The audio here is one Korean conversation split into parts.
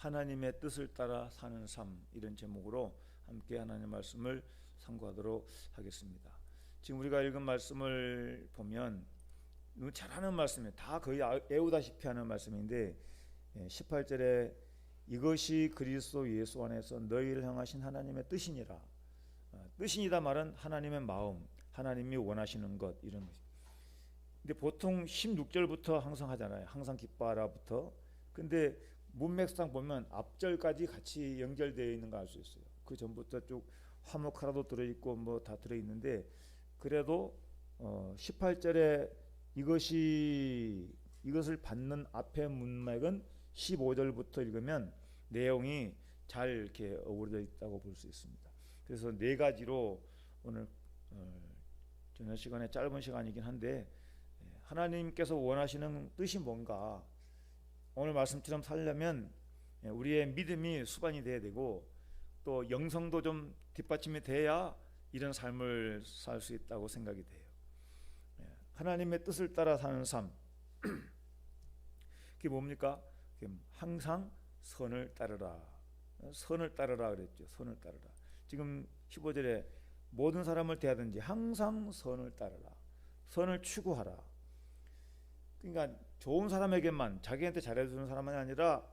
하나님의 뜻을 따라 사는 삶, 이런 제목으로 함께 하나님의 말씀을 상고하도록 하겠습니다. 지금 우리가 읽은 말씀을 보면 잘하는 말씀이에요. 다 거의 외우다시피 하는 말씀인데 18절에 이것이 그리스도 예수 안에서 너희를 향하신 하나님의 뜻이니라. 뜻이니다 말은 하나님의 마음, 하나님이 원하시는 것, 이런 것이. 근데 보통 16절부터 항상 하잖아요. 항상 기뻐하라부터. 근데 문맥상 보면 앞절까지 같이 연결되어 있는 거 알 수 있어요. 그 전부터 쭉 화목하라도 들어있고 뭐 다 들어있는데, 그래도 18절에 이것을 받는 앞에 문맥은 15절부터 읽으면 내용이 잘 이렇게 어우러져 있다고 볼 수 있습니다. 그래서 네 가지로 오늘 저녁 시간에 짧은 시간이긴 한데, 하나님께서 원하시는 뜻이 뭔가 오늘 말씀처럼 살려면 우리의 믿음이 수반이 돼야 되고, 또 영성도 좀 뒷받침이 돼야 이런 삶을 살 수 있다고 생각이 돼요. 하나님의 뜻을 따라 사는 삶, 그게 뭡니까? 항상 선을 따르라. 선을 따르라 그랬죠. 선을 따르라. 지금 15절에 모든 사람을 대하든지 항상 선을 따르라. 선을 추구하라. 그러니까 좋은 사람에게만, 자기한테 잘해주는 사람만이 아니라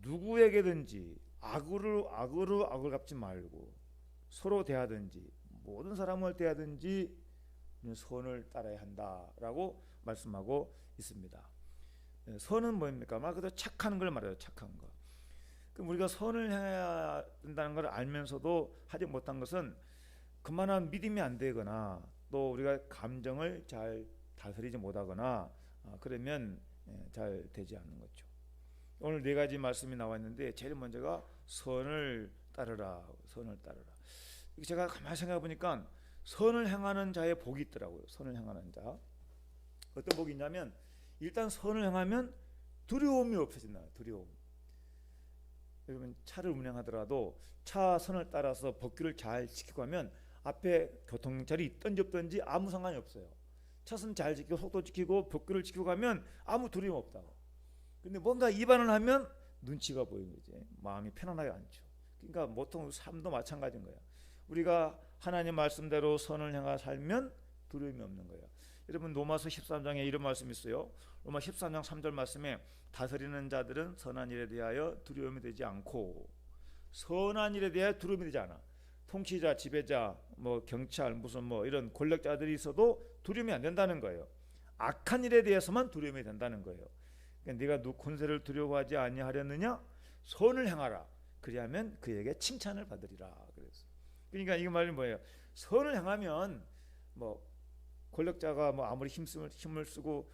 누구에게든지 악으로 악을 갚지 말고 서로 대하든지 모든 사람을 대하든지 선을 따라야 한다라고 말씀하고 있습니다. 선은 뭡니까? 말 그대로 착한 걸 말해요. 착한 거. 그럼 우리가 선을 해야 된다는 걸 알면서도 하지 못한 것은 그만한 믿음이 안 되거나, 또 우리가 감정을 잘 다스리지 못하거나, 그러면 잘 되지 않는 거죠. 오늘 네 가지 말씀이 나와 있는데, 제일 먼저가 선을 따르라. 선을 따르라. 제가 가만히 생각해 보니까 선을 행하는 자의 복이 있더라고요. 선을 행하는 자. 어떤 복이 있냐면, 일단 선을 행하면 두려움이 없어진다. 두려움. 여러분 차를 운행하더라도 차 선을 따라서 법규를 잘 지키고 하면 앞에 교통경찰이 있든지 없든지 아무 상관이 없어요. 차선 잘 지키고 속도 지키고 법규를 지키고 가면 아무 두려움 없다고. 근데 뭔가 위반을 하면 눈치가 보이는 거지. 마음이 편안하지 않죠. 그러니까 보통 삶도 마찬가지인 거야. 우리가 하나님 말씀대로 선을 행하 살면 두려움이 없는 거예요. 여러분 로마서 13장에 이런 말씀이 있어요. 로마 13장 3절 말씀에 다스리는 자들은 선한 일에 대하여 두려움이 되지 않고, 선한 일에 대하여 두려움이 되지 않아. 통치자, 지배자, 뭐 경찰, 무슨 뭐 이런 권력자들이 있어도 두려움이 안 된다는 거예요. 악한 일에 대해서만 두려움이 된다는 거예요. 그러니까 네가 누구 권세를 두려워하지 아니하려느냐? 선을 행하라. 그리하면 그에게 칭찬을 받으리라. 그래서 그러니까 이 말이 뭐예요? 선을 행하면 뭐 권력자가 뭐 아무리 힘을 쓰고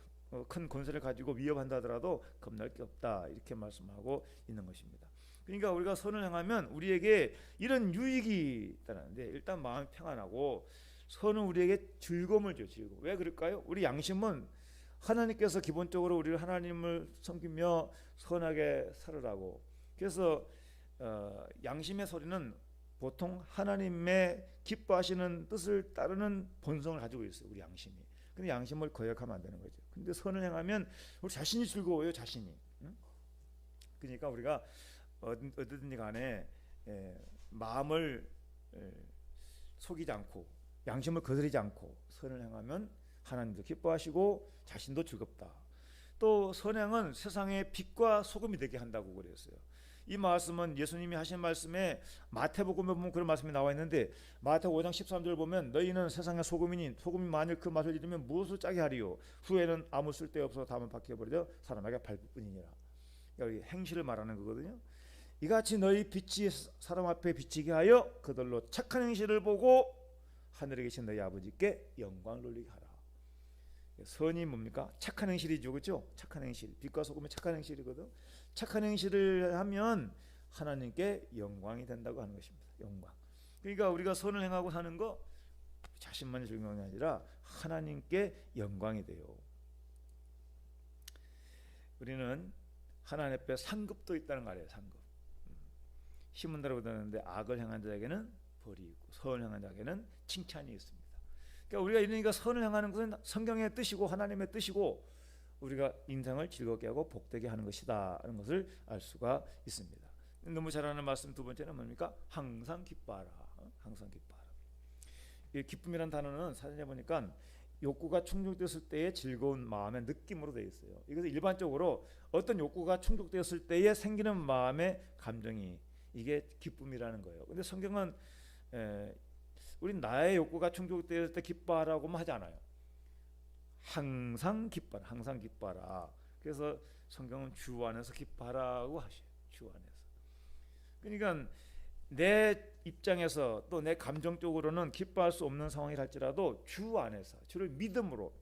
큰 권세를 가지고 위협한다 하더라도 겁날 게 없다, 이렇게 말씀하고 있는 것입니다. 그러니까 우리가 선을 행하면 우리에게 이런 유익이 있다는데, 일단 마음이 평안하고, 선은 우리에게 즐거움을 줘요. 즐거움. 왜 그럴까요? 우리 양심은 하나님께서 기본적으로 우리를 하나님을 섬기며 선하게 살으라고. 그래서 양심의 소리는 보통 하나님의 기뻐하시는 뜻을 따르는 본성을 가지고 있어요. 우리 양심이. 근데 양심을 거역하면 안 되는 거죠. 근데 선을 행하면 우리 자신이 즐거워요. 자신이. 그러니까 우리가 어디든지 간에 마음을 속이지 않고 양심을 거스르지 않고 선을 행하면 하나님도 기뻐하시고 자신도 즐겁다. 또 선행은 세상의 빛과 소금이 되게 한다고 그랬어요. 이 말씀은 예수님이 하신 말씀에 마태복음에 보면 그런 말씀이 나와 있는데, 마태복음 5장 13절 보면 너희는 세상의 소금이니 소금이 만일 그 맛을 잃으면 무엇을 짜게 하리요? 후에는 아무 쓸데없어 다만 박혀버려 사람에게 밟을 뿐이니라. 여기 행실을 말하는 거거든요. 이같이 너희 빛이 사람 앞에 비치게 하여 그들로 착한 행실을 보고 하늘에 계신 너희 아버지께 영광을 돌리게 하라. 선이 뭡니까? 착한 행실이죠. 그렇죠? 착한 행실. 빛과 소금의 착한 행실이거든. 착한 행실을 하면 하나님께 영광이 된다고 하는 것입니다. 영광. 그러니까 우리가 선을 행하고 사는 거 자신만의 즐거움이 아니라 하나님께 영광이 돼요. 우리는 하나님 앞에 상급도 있다는 거 알아요. 상급. 힘은 대로 되는데 악을 행한 자에게는 벌이 있고 선을 행한 자에게는 칭찬이 있습니다. 그러니까 우리가 이러니까 선을 행하는 것은 성경의 뜻이고 하나님의 뜻이고, 우리가 인생을 즐겁게 하고 복되게 하는 것이다 하는 것을 알 수가 있습니다. 너무 잘 아는 말씀 두 번째는 뭡니까? 항상 기뻐하라. 항상 기뻐하라. 이 기쁨이란 단어는 사전에 보니까 욕구가 충족됐을 때의 즐거운 마음의 느낌으로 되어 있어요. 이것은 일반적으로 어떤 욕구가 충족되었을 때에 생기는 마음의 감정이 이게 기쁨이라는 거예요. 근데 성경은 우린 나의 욕구가 충족되었을 때 기뻐하라고만 하지 않아요. 항상 기뻐라, 항상 기뻐라. 그래서 성경은 주 안에서 기뻐하라고 하셔요. 주 안에서. 그러니까 내 입장에서 또 내 감정적으로는 기뻐할 수 없는 상황이랄지라도 주 안에서 주를 믿음으로,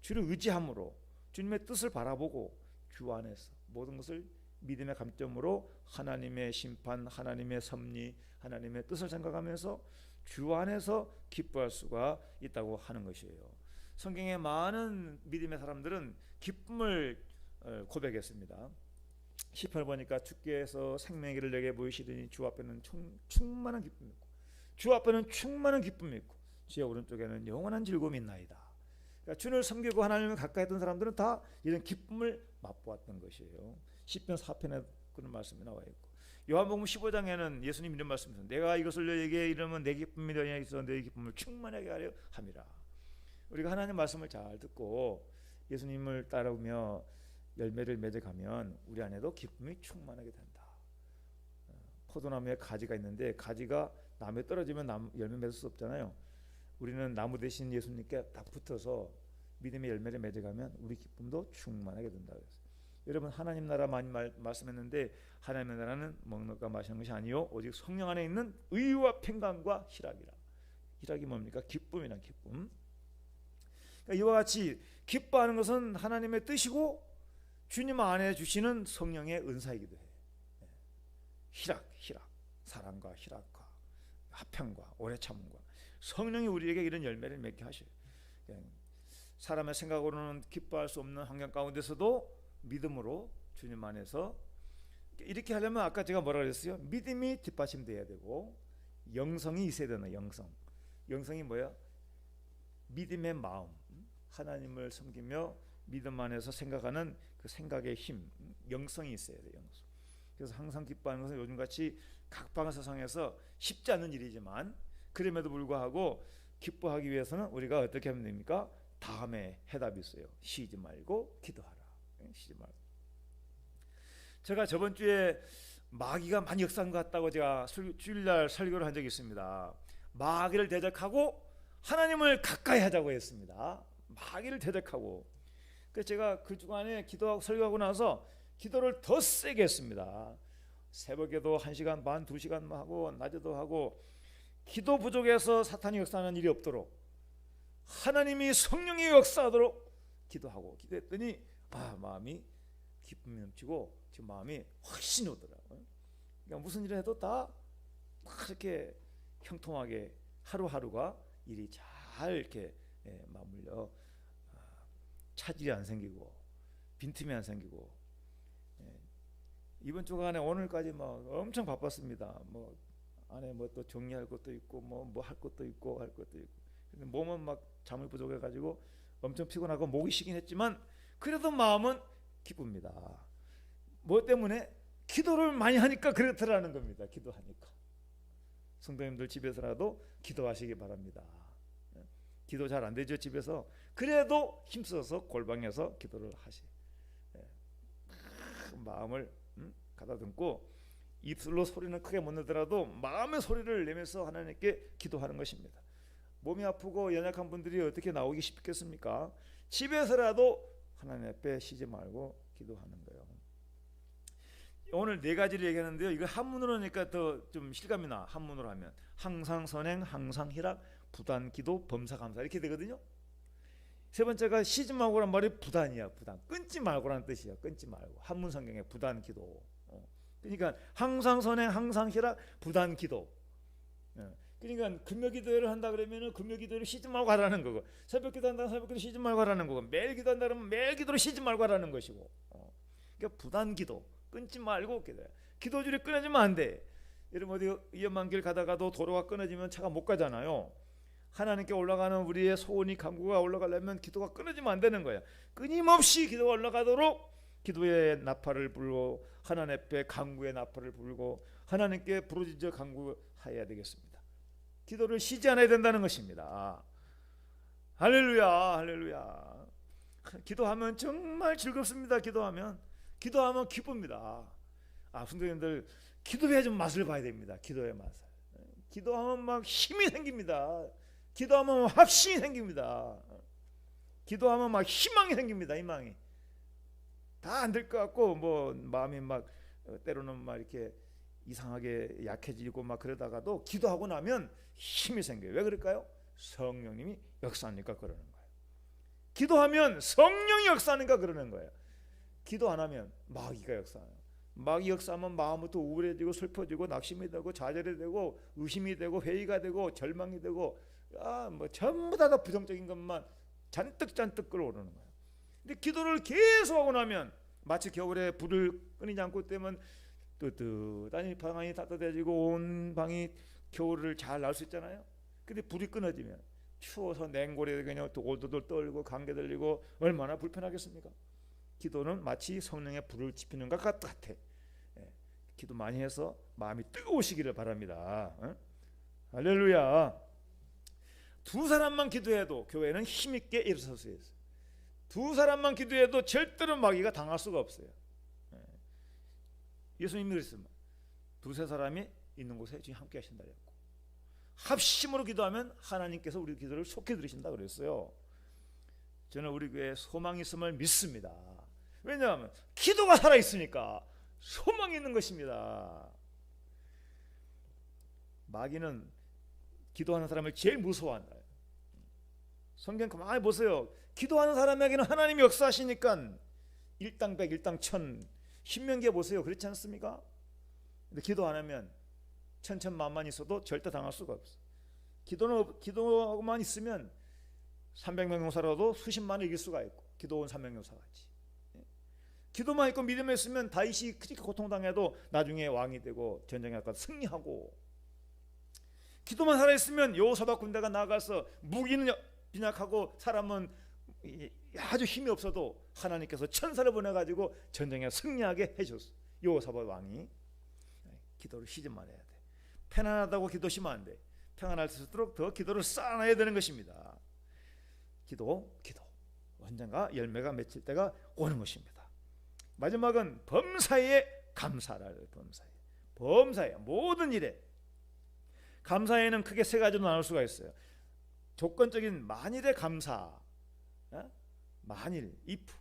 주를 의지함으로, 주님의 뜻을 바라보고 주 안에서 모든 것을 믿음의 감점으로 하나님의 심판, 하나님의 섭리, 하나님의 뜻을 생각하면서 주 안에서 기뻐할 수가 있다고 하는 것이에요. 성경의 많은 믿음의 사람들은 기쁨을 고백했습니다. 10절 보니까 주께서 생명의 길을 내게 보이시더니 주 앞에는 충만한 기쁨이 있고 주 앞에는 충만한 기쁨이 있고 주의 오른쪽에는 영원한 즐거움이 있나이다. 그러니까 주를 섬기고 하나님을 가까이 했던 사람들은 다 이런 기쁨을 맛보았던 것이에요. 시편 4편에 그런 말씀이 나와 있고 요한복음 15장에는 예수님 이런 말씀이죠. 내가 이것을 너에게 이르면 내 기쁨이 너에게 있어 너의 기쁨을 충만하게 하려 함이라. 우리가 하나님 말씀을 잘 듣고 예수님을 따르며 열매를 맺어가면 우리 안에도 기쁨이 충만하게 된다. 포도나무에 가지가 있는데 가지가 나무에 떨어지면 열매 맺을 수 없잖아요. 우리는 나무 대신 예수님께 딱 붙어서 믿음의 열매를 맺어가면 우리 기쁨도 충만하게 된다. 여러분 하나님 나라 많이 말씀했는데 하나님의 나라는 먹는 것과 마시는 것이 아니요 오직 성령 안에 있는 의와 평강과 희락이라. 희락이 뭡니까? 기쁨이란 기쁨. 그러니까 이와 같이 기뻐하는 것은 하나님의 뜻이고 주님 안에 주시는 성령의 은사이기도 해요. 희락, 사랑과 희락과 화평과 오래 참음과 성령이 우리에게 이런 열매를 맺게 하셔요. 사람의 생각으로는 기뻐할 수 없는 환경 가운데서도 믿음으로 주님 안에서 이렇게 하려면 아까 제가 뭐라 그랬어요? 믿음이 뒷받침돼야 되고 영성이 있어야 되나? 영성이 뭐야? 믿음의 마음, 하나님을 섬기며 믿음 안에서 생각하는 그 생각의 힘, 영성이 있어야 돼요. 영성. 그래서 항상 기뻐하는 것은 요즘같이 각박한 세상에서 쉽지 않은 일이지만 그럼에도 불구하고 기뻐하기 위해서는 우리가 어떻게 하면 됩니까? 다음에 해답이 있어요. 쉬지 말고 기도하라. 쉬지 말고. 제가 저번 주에 마귀가 많이 역사한 것 같다고 제가 주일날 설교를 한 적이 있습니다. 마귀를 대적하고 하나님을 가까이 하자고 했습니다. 마귀를 대적하고. 그래서 제가 그 주간에 기도하고 설교하고 나서 기도를 더 세게 했습니다. 새벽에도 1시간 반, 2시간 하고 낮에도 하고 기도 부족해서 사탄이 역사하는 일이 없도록 하나님이 성령이 역사하도록 기도하고 기도했더니 마음이 기쁨이 넘치고 지금 마음이 훨씬 오더라고요. 그러니까 무슨 일을 해도 다 이렇게 형통하게 하루하루가 일이 잘 이렇게 맞물려 차질이 안 생기고 빈틈이 안 생기고 이번 주간에 오늘까지 막 엄청 바빴습니다. 뭐 안에 뭐 또 정리할 것도 있고 뭐 할 것도 있고 근데 몸은 막 잠을 부족해 가지고 엄청 피곤하고 목이 쉬긴 했지만 그래도 마음은 기쁩니다. 뭐 때문에? 기도를 많이 하니까 그렇더라는 겁니다. 기도하니까. 성도님들 집에서라도 기도하시기 바랍니다. 기도 잘 안 되죠 집에서. 그래도 힘써서 골방에서 기도를 하시. 마음을 가다듬고 입술로 소리는 크게 못 내더라도 마음의 소리를 내면서 하나님께 기도하는 것입니다. 몸이 아프고 연약한 분들이 어떻게 나오기 쉽겠습니까? 집에서라도 하나님 앞에 쉬지 말고 기도하는 거예요. 오늘 4가지를 얘기하는데요. 이거 한문으로 하니까 더 좀 실감이 나. 한문으로 하면 항상 선행, 항상 희락, 부단 기도, 범사 감사 이렇게 되거든요. 세 번째가 쉬지 말고란 말이 부단이야. 부단. 끊지 말고라는 뜻이야. 끊지 말고. 한문 성경에 부단 기도. 그러니까 항상 선행, 항상 희락, 부단 기도. 그러니까 금요 기도회를 한다 그러면은 금요 기도를 쉬지 말고 하라는 거고, 새벽 기도한다 새벽 기도 쉬지 말고 하라는 거고, 매일 기도한다 그러면 매일 기도를 쉬지 말고 하라는 것이고. 그러니까 부단 기도. 끊지 말고 기도해. 기도줄이 끊어지면 안 돼. 여러분 어디 위험한 길 가다가도 도로가 끊어지면 차가 못 가잖아요. 하나님께 올라가는 우리의 소원이 간구가 올라가려면 기도가 끊어지면 안 되는 거야. 끊임없이 기도가 올라가도록 기도의 나팔을 불고 하나님 앞에 간구의 나팔을 불고 하나님께 부르짖어 간구해야 되겠습니다. 기도를 쉬지 않아야 된다는 것입니다. 할렐루야, 할렐루야. 기도하면 정말 즐겁습니다. 기도하면 기쁩니다. 성도님들, 기도의 좀 맛을 봐야 됩니다. 기도의 맛을. 기도하면 막 힘이 생깁니다. 기도하면 확신이 생깁니다. 기도하면 막 희망이 생깁니다. 희망이. 다 안 될 것 같고 뭐 마음이 막 때로는 막 이렇게 이상하게 약해지고 막 그러다가도 기도하고 나면 힘이 생겨요. 왜 그럴까요? 성령님이 역사하니까 그러는 거예요. 기도하면 성령이 역사하니까 그러는 거예요. 기도 안 하면 마귀가 역사해요. 마귀 역사하면 마음부터 우울해지고 슬퍼지고 낙심이 되고 좌절이 되고 의심이 되고 회의가 되고 절망이 되고 뭐 전부 다 부정적인 것만 잔뜩 끌어오르는 거예요. 근데 기도를 계속 하고 나면 마치 겨울에 불을 끊이지 않고 때면 뜨뜻하니 방이 따뜻해지고 온 방이 겨울을 잘 날 수 있잖아요. 근데 불이 끊어지면 추워서 냉골에 그냥 오돌돌 떨고 감기 들리고 얼마나 불편하겠습니까? 기도는 마치 성령의 불을 지피는 것 같아. 기도 많이 해서 마음이 뜨거우시기를 바랍니다. 할렐루야. 두 사람만 기도해도 교회는 힘있게 일어설 수 있어요. 두 사람만 기도해도 절대로 마귀가 당할 수가 없어요. 예수님이 그랬습니다. 두세 사람이 있는 곳에 지금 함께 하신다 그랬고, 합심으로 기도하면 하나님께서 우리 기도를 속히 들으신다 그랬어요. 저는 우리 교회에 소망이 있음을 믿습니다. 왜냐하면 기도가 살아있으니까 소망이 있는 것입니다. 마귀는 기도하는 사람을 제일 무서워한다. 성경 가만히 보세요. 기도하는 사람에게는 하나님이 역사하시니까 일당백 일당천, 신명기에 보세요. 그렇지 않습니까? 근데 기도 안 하면 천천만만 있어도 절대 당할 수가 없어. 기도만 있으면 300명 용사라도 수십만을 이길 수가 있고, 기도 온 300용사 같이. 기도만 있고 믿음에 있으면 다윗이 그렇게 고통당해도 나중에 왕이 되고 전쟁에 가서 승리하고, 기도만 살아있으면 여호사밧 군대가 나가서 무기는 빈약하고 사람은 아주 힘이 없어도 하나님께서 천사를 보내가지고 전쟁에 승리하게 해줬어. 여호사밧 왕이. 기도를 쉬지 말아야 돼. 편안하다고 기도 쉬면 안 돼. 평안할 수 있도록 더 기도를 쌓아놔야 되는 것입니다. 기도 언젠가 열매가 맺힐 때가 오는 것입니다. 마지막은 범사에 감사를. 범사에 모든 일에 감사에는 크게 세 가지로 나눌 수가 있어요. 조건적인 만일의 감사, 만일, if,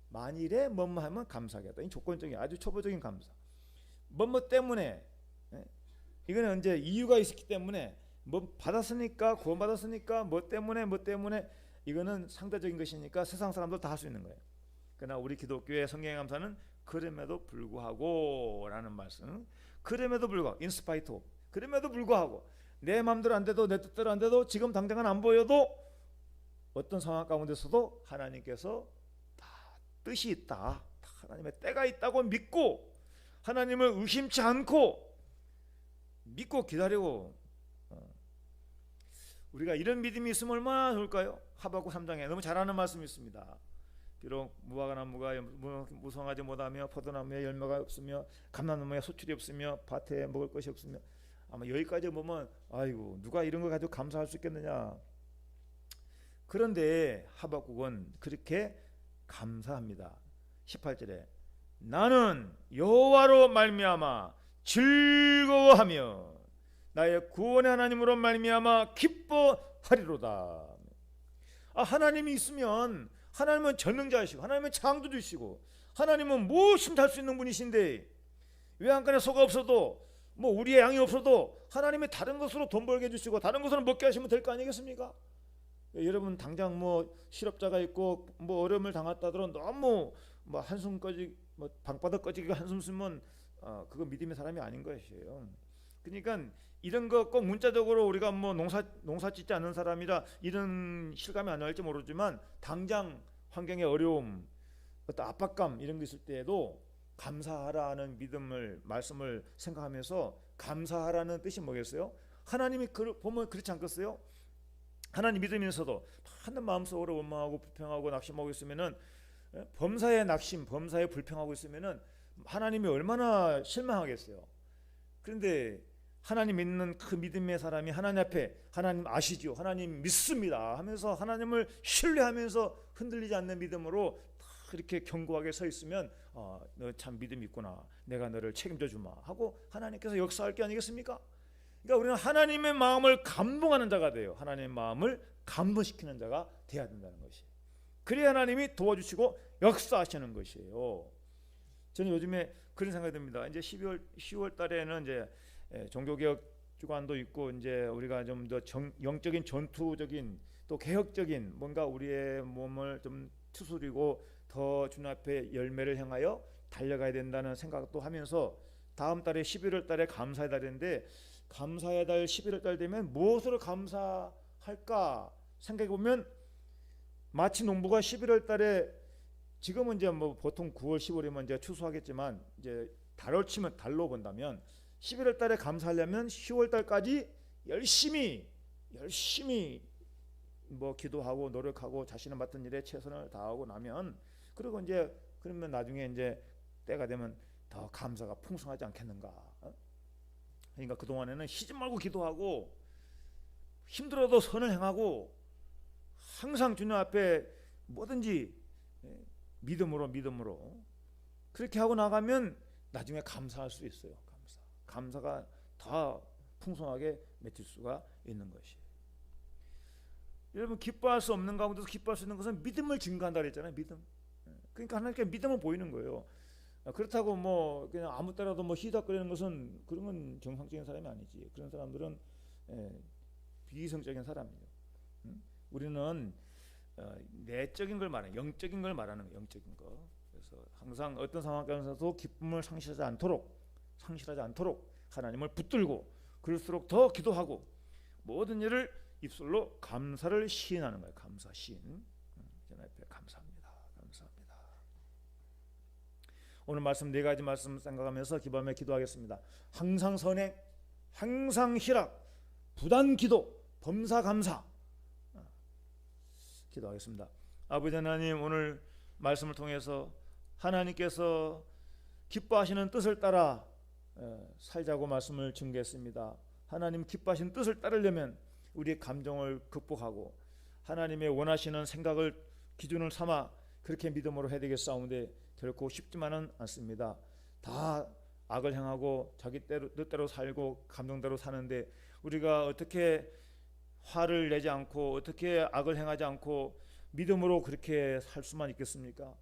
만일에 뭐뭐 하면 감사하겠다. 이 조건적인 아주 초보적인 감사. 뭐뭐 때문에, 이거는 이제 이유가 있었기 때문에, 뭐 받았으니까, 구원받았으니까, 뭐 때문에 이거는 상대적인 것이니까 세상 사람도 다 할 수 있는 거예요. 그러나 우리 기독교의 성경의 감사는 그럼에도 불구하고 라는 말씀. 그럼에도 불구하고, 인스파이트, 그럼에도 불구하고 내 마음대로 안 돼도 내 뜻대로 안 돼도 지금 당장은 안 보여도 어떤 상황 가운데서도 하나님께서 다 뜻이 있다, 하나님의 때가 있다고 믿고 하나님을 의심치 않고 믿고 기다리고, 우리가 이런 믿음이 있으면 얼마나 좋을까요? 하박국 3장에 너무 잘하는 말씀이 있습니다. 비록 무화과나무가 무성하지 못하며 포도나무에 열매가 없으며 감람나무에 소출이 없으며 밭에 먹을 것이 없으며, 아마 여기까지 보면 아이고 누가 이런 거 가지고 감사할 수 있겠느냐. 그런데 하박국은 그렇게 감사합니다. 18절에 나는 여호와로 말미암아 즐거워하며 나의 구원의 하나님으로 말미암아 기뻐하리로다. 하나님이 있으면, 하나님은 전능자이시고 하나님은 창조주시고 하나님은 무엇이든 할 수 있는 분이신데, 외양간에 소가 없어도 뭐 우리의 양이 없어도 하나님이 다른 것으로 돈 벌게 해주시고 다른 것으로 먹게 하시면 될 거 아니겠습니까? 여러분 당장 뭐 실업자가 있고 뭐 어려움을 당했다더러 너무 뭐 한숨 꺼지, 뭐 방바닥 꺼지게 한숨 쉬면 그거 믿음의 사람이 아닌 것이에요. 그러니까 이런 거 꼭 문자적으로 우리가 뭐 농사 짓지 않는 사람이라 이런 실감이 안 날지 모르지만, 당장 환경의 어려움, 어떤 압박감 이런 게 있을 때에도 감사하라는 믿음을, 말씀을 생각하면서, 감사하라는 뜻이 뭐겠어요? 하나님이 보면 그렇지 않겠어요? 하나님 믿으면서도 많은 마음속으로 원망하고 불평하고 낙심하고 있으면은, 범사에 낙심, 범사에 불평하고 있으면은 하나님이 얼마나 실망하겠어요. 그런데 하나님 믿는 그 믿음의 사람이 하나님 앞에, 하나님 아시죠? 하나님 믿습니다 하면서 하나님을 신뢰하면서 흔들리지 않는 믿음으로 이렇게 견고하게 서 있으면, 너 참 믿음이 있구나, 내가 너를 책임져 주마 하고 하나님께서 역사할 게 아니겠습니까? 그러니까 우리는 하나님의 마음을 감동하는 자가 돼요. 하나님의 마음을 감동시키는 자가 돼야 된다는 것이. 그래야 하나님이 도와주시고 역사하시는 것이에요. 저는 요즘에 그런 생각이 듭니다. 이제 10월 달에는 이제 종교개혁 주간도 있고, 이제 우리가 좀 더 영적인 전투적인 또 개혁적인 뭔가 우리의 몸을 좀 추스리고 더 주님 앞에 열매를 향하여 달려가야 된다는 생각도 하면서, 다음 달에 11월 달에 감사의 달인데, 감사의 달 11월 달 되면 무엇으로 감사할까 생각해 보면, 마치 농부가 11월 달에, 지금은 이제 뭐 보통 9월 10월이면 이제 추수하겠지만, 이제 달을 치면 달로 본다면 11월 달에 감사하려면 10월 달까지 열심히 뭐 기도하고 노력하고 자신의 맡은 일에 최선을 다하고 나면, 그리고 이제 그러면 나중에 이제 때가 되면 더 감사가 풍성하지 않겠는가. 그러니까 그동안에는 쉬지 말고 기도하고 힘들어도 선을 행하고 항상 주님 앞에 뭐든지 믿음으로 그렇게 하고 나가면 나중에 감사할 수 있어요. 감사가 더 풍성하게 맺힐 수가 있는 것이. 여러분, 기뻐할 수 없는 가운데서 기뻐할 수 있는 것은 믿음을 증거한다 그랬잖아요. 믿음. 그러니까 하나님께 믿음을 보이는 거예요. 그렇다고 뭐 그냥 아무 때라도 뭐 희닥거리는 것은, 그런 건 정상적인 사람이 아니지. 그런 사람들은 비이성적인 사람이에요. 우리는 내적인 걸 말하는, 영적인 걸 말하는 거예요. 영적인 거. 그래서 항상 어떤 상황 가운데서도 기쁨을 상실하지 않도록 하나님을 붙들고, 그럴수록 더 기도하고 모든 일을 입술로 감사를 시인하는 거예요. 감사 시인. 저는 앞에 감사합니다. 오늘 말씀 4가지 말씀 생각하면서 기도하며 기도하겠습니다. 항상 선행, 항상 희락, 부단 기도, 범사 감사. 기도하겠습니다. 아버지 하나님, 오늘 말씀을 통해서 하나님께서 기뻐하시는 뜻을 따라 살자고 말씀을 증거했습니다. 하나님 기뻐하시는 뜻을 따르려면 우리의 감정을 극복하고 하나님의 원하시는 생각을 기준을 삼아 그렇게 믿음으로 해야 되겠사온데, 결코 쉽지만은 않습니다. 다 악을 행하고 자기 뜻대로 살고 감정대로 사는데, 우리가 어떻게 화를 내지 않고 어떻게 악을 행하지 않고 믿음으로 그렇게 살 수만 있겠습니까?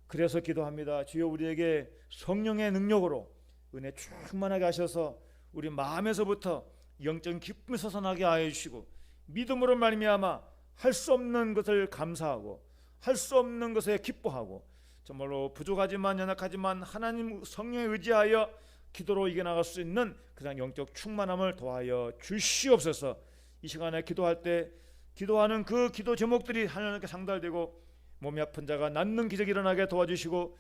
그래서 기도합니다. 주여, 우리에게 성령의 능력으로 은혜 충만하게 하셔서 우리 마음에서부터 영적인 기쁨이 솟아나게 하여 주시고, 믿음으로 말미암아 할 수 없는 것을 감사하고 할 수 없는 것에 기뻐하고, 정말로 부족하지만 연약하지만 하나님 성령에 의지하여 기도로 이겨나갈 수 있는 그냥 영적 충만함을 더하여 주시옵소서. 이 시간에 기도할 때 기도하는 그 기도 제목들이 하나님께 상달되고, 몸이 아픈 자가 낫는 기적이 일어나게 도와주시고,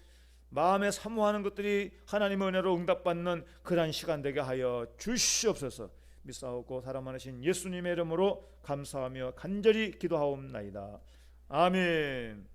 마음에 사모하는 것들이 하나님의 은혜로 응답받는 그러한 시간 되게 하여 주시옵소서. 믿사옵고 사랑 많으신 예수님의 이름으로 감사하며 간절히 기도하옵나이다. 아멘.